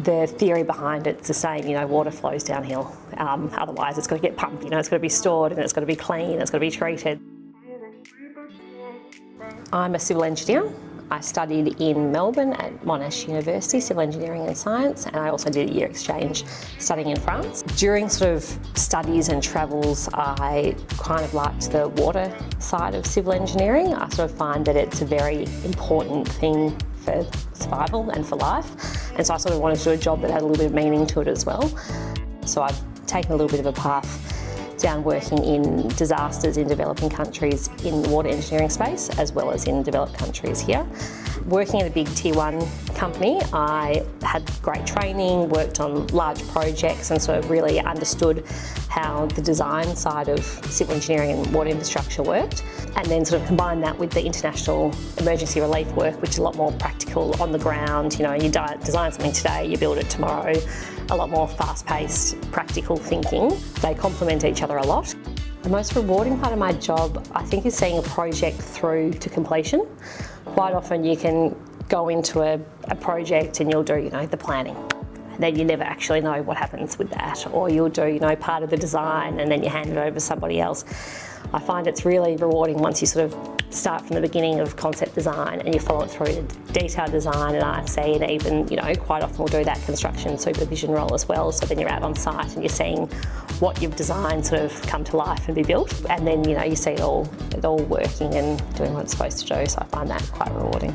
the theory behind it's the same, water flows downhill. Otherwise it's got to get pumped, it's got to be stored and it's got to be clean, it's got to be treated. I'm a civil engineer. I studied in Melbourne at Monash University, Civil Engineering and Science, and I also did a year exchange studying in France. During sort of studies and travels, I kind of liked the water side of civil engineering. I sort of find that it's a very important thing for survival and for life, and so I sort of wanted to do a job that had a little bit of meaning to it as well. So I've taken a little bit of a path down working in disasters in developing countries in the water engineering space, as well as in developed countries here. Working at a big Tier 1 company, I had great training, worked on large projects and sort of really understood how the design side of civil engineering and water infrastructure worked, and then sort of combine that with the international emergency relief work, which is a lot more practical, on the ground. You design something today, you build it tomorrow. A lot more fast-paced, practical thinking. They complement each other a lot. The most rewarding part of my job, I think, is seeing a project through to completion. Quite often you can go into a project and you'll do, the planning. Then you never actually know what happens with that, or you'll do, part of the design and then you hand it over to somebody else. I find it's really rewarding once you sort of start from the beginning of concept design and you follow it through to detailed design and RC, and even, quite often we'll do that construction supervision role as well. So then you're out on site and you're seeing what you've designed sort of come to life and be built. And then, you see it all working and doing what it's supposed to do. So I find that quite rewarding.